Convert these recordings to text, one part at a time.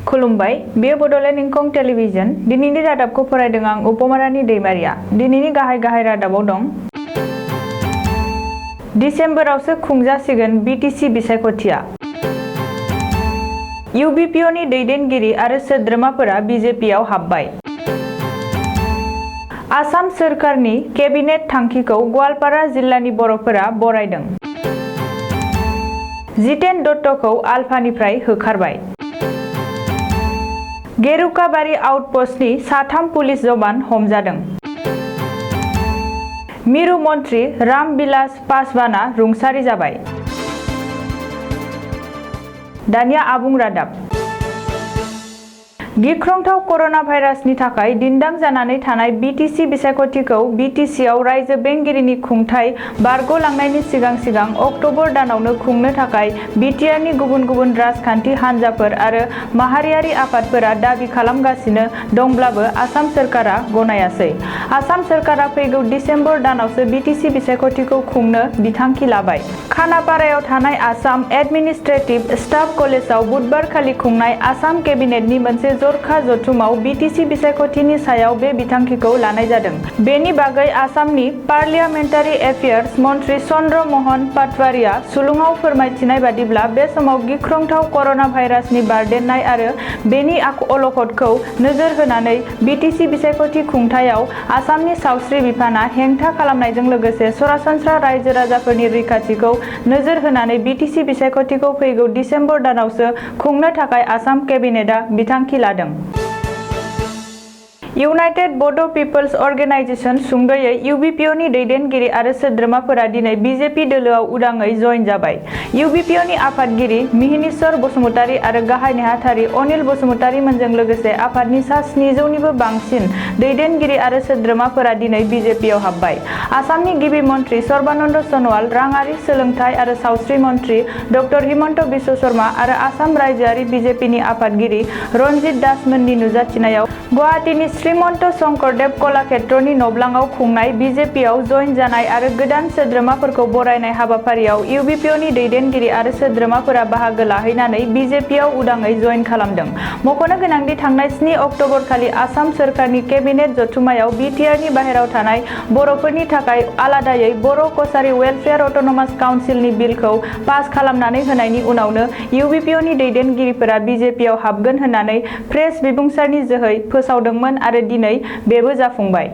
खुलुमबाय बेयो बड'लेण्ड इंखं टेलिभिजन दिनैनि रादाबखौ फरायदों आं उपमारानि दैमारिया दिनैनि गाहाय रादाबाव दं। दिसेम्बरावसो खुंजासिगोन बिटिसि बिसायख'थिया। इउबिपिअनि दैदेनगिरि आरो सोद्रोमाफोरा बिजेपिआव हाबबाय। आसाम सोरखारनि केबिनेट थांखिखौ गवालपारा जिल्लानि बर'फोरा बरायदों। जितेन दत्तखौ आलफानिफ्राय होखारबाय। गेरुकाबारि आउटपस्टनि 3 पुलिस जवान हमजादों। मिरु मन्त्रि राम बिलास पासवाना रुंसारि जाबाय। दानिया आबुं रादाब। गिख्रंथाव कर'ना भाइरासनि थाखाय दिन्दां जानानै थानाय बिटिसि बिसायख'थिखौ बिटिसिआव रायजो बेंगिरिनि खुंथाय बारग'लांनायनि सिगां अक्ट'बर दानावनो खुंनो थाखाय बिटिआरनि गुबुन राजखान्थि हान्जाफोर आरो माहारियारि आफादफोरा दाबि खालामगासिनो दंब्लाबो आसाम सोरखारा गनायासै। आसाम सोरखारा फैगौ दिसेम्बर दानावसो बिटिसि बिसायख'थिखौ खुंनो बिथांखि लाबाय। खानापारायाव थानाय आसाम एडमिनिस्ट्रेटिभ स्टाफ कलेजाव बुधबारखालि खुंनाय आसाम केबिनेटनि मोनसे जरखा जथुमाव बिटिसि बिसायख'थिनि सायाव बे बिथांखिखौ लानाय जादों। बेनि बागै आसामनि पार्लियामेन्टारि एफेयार्स मन्त्रि चन्द्र महन पाटवारिया सुलुङाव फोरमायथिनाय बादिब्ला बे समाव गिख्रंथाव कर'ना भाइरासनि बारदेरनाय आरो बेनि अलखदखौ नोजोर होनानै बिटिसि बिसायख'थि खुंथायाव आसामनि सावस्रि बिफाना हेंथा खालामनायजों लोगोसे सरासनस्रा रायजो राजाफोरनि रैखाथिखौ नोजोर होनानै बिटिसि बिसायख'थिखौ फैगौ दिसेम्बर दानावसो खुंनो थाखाय आसाम केबिनेटआ बिथांखि लादों। इउनाइटेड बड' पिपल्स अर्गेनाइजेसन सुंद'यै इउबिपिअनि दैदेनगिरि आरो सोद्रोमाफोरा दिनै बिजेपि दोलोआव उदाङै जइन जाबाय। इउबिपिअनि आफादगिरि मिहिनीश्वर बसुमतारी आरो गाहाय नेहाथारि अनिल बसुमतारीमोनजों लोगोसे आफादनि सा 700निबो बांसिन दैदेनगिरि आरो सोद्रोमाफोरा दिनै बिजेपिआव हाबबाय। आसामनि गिबि मन्त्रि सर्बानन्द सन'वाल, राङारि, सोलोंथाय आरो सावस्रि मन्त्रि ड हिमन्त बिश्व शर्मा आरो आसाम रायजोआरि बिजेपिनि आफादगिरि रन्जित दासमोननि नुजाथिनायाव गुवाहाटीनि श्रीमन्त शंकरदेव कलाक्षेत्रनि नब्लाङाव खुंनाय बिजेपिआव जइन जानाय आरो गोदान सोद्रोमाफोरखौ बरायनाय हाबाफारियाव इउबिपिअनि दैदेनगिरि आरो सोद्रोमाफोरा बाहागो लाहैनानै बिजेपिआव उदाङै जइन खालामदों। मख'नो गोनांदि थांनाय 7 अक्ट'बर खालि आसाम सोरखारनि केबिनेट जथुमायाव बिटिआरनि बाहेराव थानाय बर'फोरनि थाखाय आलादायै बर' कसारी वेलफेयार अट'नमास काउन्सिलनि बिलखौ पास खालामनानै होनायनि उनावनो इउबिपिअनि दैदेनगिरिफोरा बिजेपिआव हाबगोन होननानै प्रेस बिबुंसारनि जोहै फोसावदोंमोन आरो दिनै बेबो जाफुंबाय।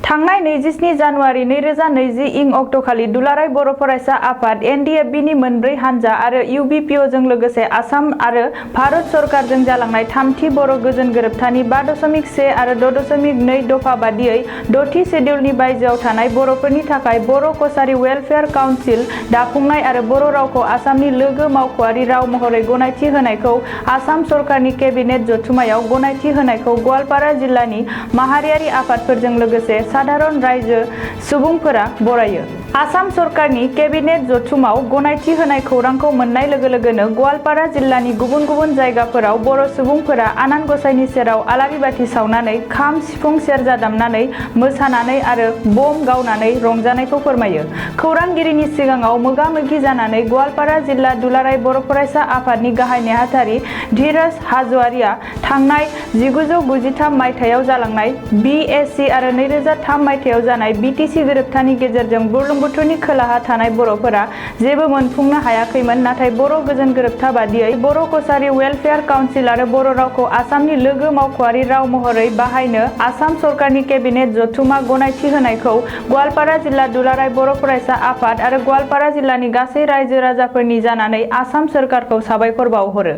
थांनाय 27 जानुवारि 2020 इं अक्ट'खालि दुलाराय बर' फरायसा आफाद एनडिएफबिनि मोनब्रै हानजा आरो इउबिपिअजों लोगोसे आसाम आरो भारत सरकारजों जालांनाय थामथि बर' गोजोन गोरोबथानि 5.1 आरो 6.2 दफा बादियै 6थि शेड्युलनि बायजोआव थानाय बर'फोरनि थाखाय बर' कसारी वेलफेयार काउन्सिल दाफुंनाय आरो बर' रावखौ आसामनि लोगो मावख'आरि राव महरै गनायथि होनायखौ आसाम सरकारनि केबिनेट जथुमायाव गनायथि होनायखौ गवालपारा जिल्लानि माहारियारि आफादफोरजों लोगोसे साधारन रायजो सुबुंफोरा बरायो। आसाम सरकारनि केबिनेट जथुमाव गनायथि होनाय खौरांखौ मोननाय लोगो लोगोनो गवालपारा जिल्लानि गुबुन जायगाफोराव बर' सुबुंफोरा आनान गसाइनि सेराव आलारि बाथि सावनानै खाम, सिफुं, सेरजा दामनानै मोसानानै आरो बम गावनानै रंजानायखौ फोरमायो। खौरांगिरिनि सिगाङाव मोगा-मोगि जानानै गवालपारा जिल्ला दुलाराय बर' फरायसा आफादनि गाहाय नेहाथारि धीरज हाज'वारिया थांनाय 1993 मायथाइयाव जालांनाय बिएसि आरो 2003 मायथाइयाव जानाय बिटिसि गोरोबथानि गेजेरजों बुरलुंबुथुरनि खोलाहा थानाय बर'फोरा जेबो मोनफुंनो हायाखैमोन, नाथाय बर' गोजोन गोरोबथा बादियै बर' कसारी वेलफेयार काउन्सिल आरो बर' रावखौ आसामनि लोगो मावख'आरि राव महरै बाहायनो आसाम सरकारनि केबिनेट जथुमा गनायथि होनायखौ गवालपारा जिल्ला दुलाराय बर' फरायसा आफाद आरो गवालपारा जिल्लानि गासै रायजो राजाफोरनि जानानै आसाम सोरखारखौ साबायखर बावहरो।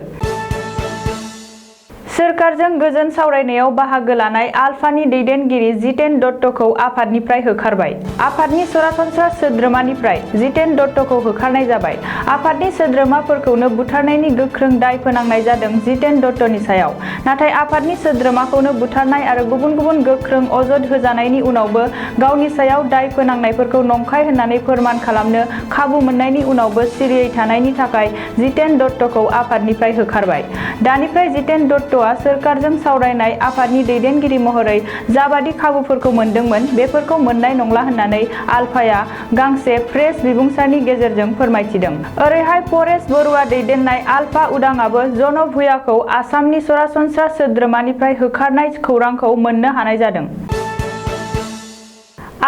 सोरखारजों गोजोन सावरायनायाव बाहागो लानाय आलफानि दैदेनगिरि जितेन दत्तखौ आफादनिफ्राय होखारबाय। आफादनि सरासनस्रा सोद्रोमानिफ्राय जितेन दत्तखौ होखारनाय जाबाय। आफादनि सोद्रोमाफोरखौनो बुथारनायनि गोख्रों दाय फोनांनाय जादों जितेन दत्तनि सायाव। नाथाय आफादनि सोद्रोमाखौनो बुथारनाय आरो गुबुन अजद होजानायनि उनावबो गावनि सायाव दाय फोनांनायफोरखौ नंखाय होननानै फोरमान खालामनो खाबु मोननायनि उनावबो सिरियै थानायनि थाखाय जितेन दत्तखौ आफादनिफ्राय होखारबाय। दानिफ्राय जितेन दत्तआ गथ'आ सोरखारजों सावरायनाय आफादनि दैदेनगिरि महरै जाबादि खाबुफोरखौ मोनदोंमोन बेफोरखौ मोननाय नंला होननानै आलफाया गांसे प्रेस बिबुंसारनि गेजेरजों फोरमायथिदों। ओरैहाय परेश बरुवा दैदेननाय आलफा उदांआबो जन भुयाखौ आसामनि सरासनस्रा सोद्रोमानिफ्राय होखारनाय खौरांखौ मोननो हानाय जादों।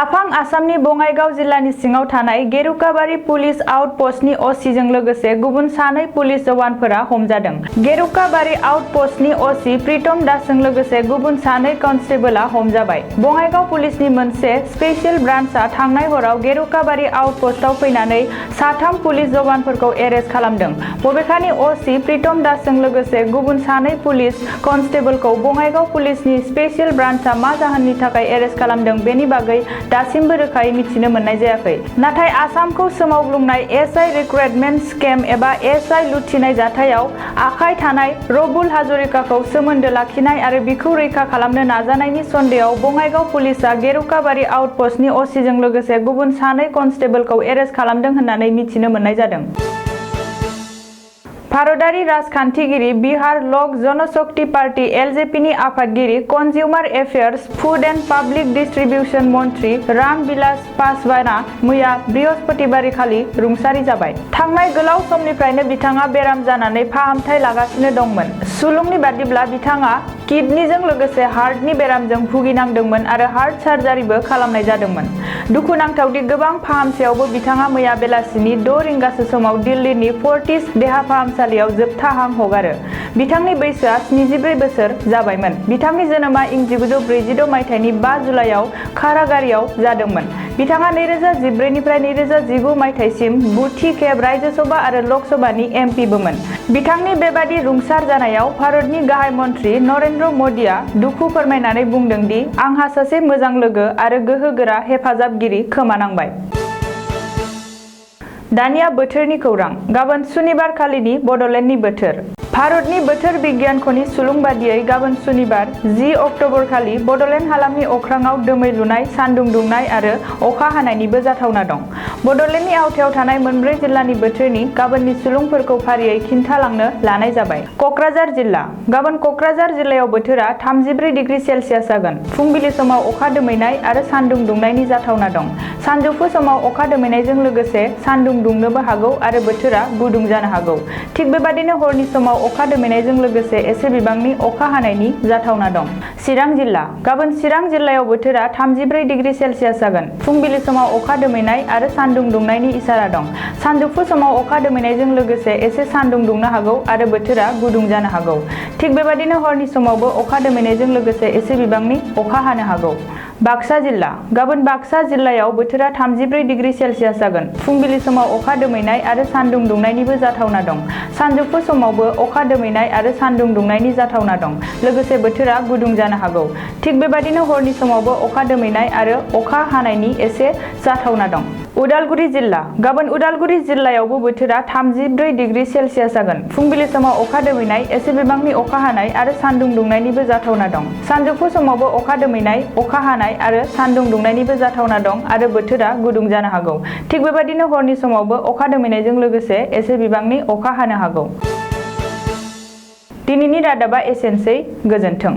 आफां आसामनि बङाइगाव जिल्लानि सिङाव थानाय गेरुकाबारि पुलिस आउटपस्टनि असिजों लोगोसे गुबुन सानै पुलिस जवानफोरा हमजादों। गेरुकाबारि आउटपस्टनि असि प्रितम दासजों लोगोसे गुबुन सानै कनस्टेबलआ हमजाबाय। बङाइगाव पुलिसनि मोनसे स्पेशल ब्रान्चआ थांनाय हराव गेरुकाबारि आउटपस्टआव फैनानै साथाम पुलिस जवानफोरखौ एरेस्ट खालामदों। बबेखानि असि प्रितम दासजों लोगोसे गुबुन सानै पुलिस कनस्टेबलखौ बङाइगाव पुलिसनि स्पेशल ब्रान्चआ मा जाहोननि थाखाय एरेस्ट खालामदों बेनि बागै दासिमबो रोखायै मिथिनो मोननाय जायाखै। नाथाय आसामखौ सोमावग्लुंनाय एसआइ रिक्रुटमेन्ट स्केम एबा एसआइ लुथिनाय जाथायाव आखाइ थानाय रबुल हाजरिकाखौ सोमोन्दो लाखिनाय आरो बिखौ रैखा खालामनो नाजानायनि सन्देहआव बङाइगाव पुलिसआ गेरुकाबारि आउटपस्टनि असिजों लोगोसे गुबुन सानै कनस्टेबलखौ एरेस्ट खालामदों होननानै मिथिनो मोननाय जादों। भारतारि राजखान्थिगिरि बिहार लक जनशक्ति पार्टी एलजेपीनि आफादगिरि कन्जिउमार एफेयार्स फुड एन्ड पाब्लिक डिस्ट्रिबिउशन मन्थ्रि राम बिलास पासवानआ मैया बृहस्पतिबारखालि रुंसारि जाबाय। थांनाय गोलाव समनिफ्रायनो बिथाङा बेराम जानानै फाहामथाय लागासिनो दंमोन। सुलुंनि बादिब्ला बिथाङा किडनीजों लोगोसे हार्टनि बेरामजों भुगिनांदोंमोन आरो हार्ट सार्जारिबो खालामनाय जादोंमन। दुखुनांथावदि गोबां फाहामसायावबो बिथाङा मैया बेलासिनि 6 रिंगासो समाव दिल्लीनि फर्टिस देहा फाहामसालियाव जोबथा हां हगारो। बिथांनि बैसोआ 74 बोसोर जाबायमोन। बिथांनि जोनोमा इं 1946 मायथाइनि 5 जुलाइआव कारागारियाव जादोंमोन। बिथाङा 2014 निफ्राय 2019 मायथाइसिम 9थि खेब राज्यसभा आरो लकसभानि एमपिबोमोन। बिथांनि बेबादि रुंसार जानायाव भारतनि गाहाय मन्थ्रि नरेन्द्र मदिआ दुखु फोरमायनानै बुंदों दि आंहा सासे मोजां लोगो आरो गोहोगोरा हेफाजाबगिरि खोमानांबाय। दानिया बोथोरनि खौरां। गाबोन सुनिबार खालिनि बड'लेण्डनि बोथोर। भारतनि बोथोर बिगियानख'नि सुलुं बादियै गाबोन सुनिबार 10 अक्ट'बर खालि बड'लेण्ड हालामनि अख्राङाव दोमैलुनाय, सान्दुं दुंनाय आरो अखा हानायनिबो जाथावना दं। बड'लेण्डनि आवथायाव थानाय मोनब्रै जिल्लानि बोथोरनि गाबोननि सुलुंफोरखौ फारियै खिन्थालांनो लानाय जाबाय। क'क्राझार जिल्ला। गाबोन क'क्राझार जिल्लायाव बोथोरा 34 डिग्री सेल्सियास जागोन। फुंबिलि समाव अखा दोमैनाय आरो सान्दुं दुंनायनि जाथावना दं। सानजौफु समाव अखा दोमैनायजों लोगोसे सान्दुं दुंनोबो हागौ आरो बोथोरा गुदुं जानो हागौ। थिग बेबादिनो हरनि समाव अखा दोमैनायजों लोगोसे एसे बिबांनि अखा हानायनि जाथावना दं। चिरां जिल्ला। गाबोन चिरां जिल्लायाव बोथोरा 34 डिग्री सेल्सियास जागोन। फुंबिलि समाव अखा दोमैनाय आरो सान्दुं दुंनायनि इसारा दं। सानजौफु समाव अखा दोमैनायजों लोगोसे एसे सान्दुं दुंनो हागौ आरो बोथोरा गुदुं जानो हागौ। थिग बेबादिनो हरनि समावबो अखा दोमैनायजों लोगोसे एसे बिबांनि अखा हानो हागौ। बाक्सा जिल्ला। गाबोन बाक्सा जिल्लायाव बोथोरा 34 डिग्री सेल्सियास जागोन। फुंबिलि समाव अखा दोमैनाय आरो सान्दुं दुंनायनिबो जाथावना दं। सानजौफु समावबो अखा दोमैनाय आरो सान्दुं दुंनायनि जाथावना दं। लोगोसे बोथोरा गुदुं जानो हागौ। थिग बेबादिनो हरनि समावबो अखा दोमैनाय आरो अखा हानायनि एसे जाथावना दं। उदालगुरि जिल्ला। गाबोन उदालगुरि जिल्लायावबो बोथोरा 34 डिग्री सेल्सियास जागोन। फुंबिलि समाव अखा दोमैनाय, एसे बिबांनि अखा हानाय आरो सान्दुं दुंनायनिबो जाथावना दं। सानजौफु समावबो अखा दोमैनाय, अखा हानाय आरो सान्दुं दुंनायनिबो जाथावना दं आरो बोथोरा गुदुं जानो हागौ। थिग बेबादिनो हरनि समावबो अखा दोमैनायजों लोगोसे एसे बिबांनि अखा हानो हागौ। दिनैनि रादाबा एसेनोसै। गोजोन्थों।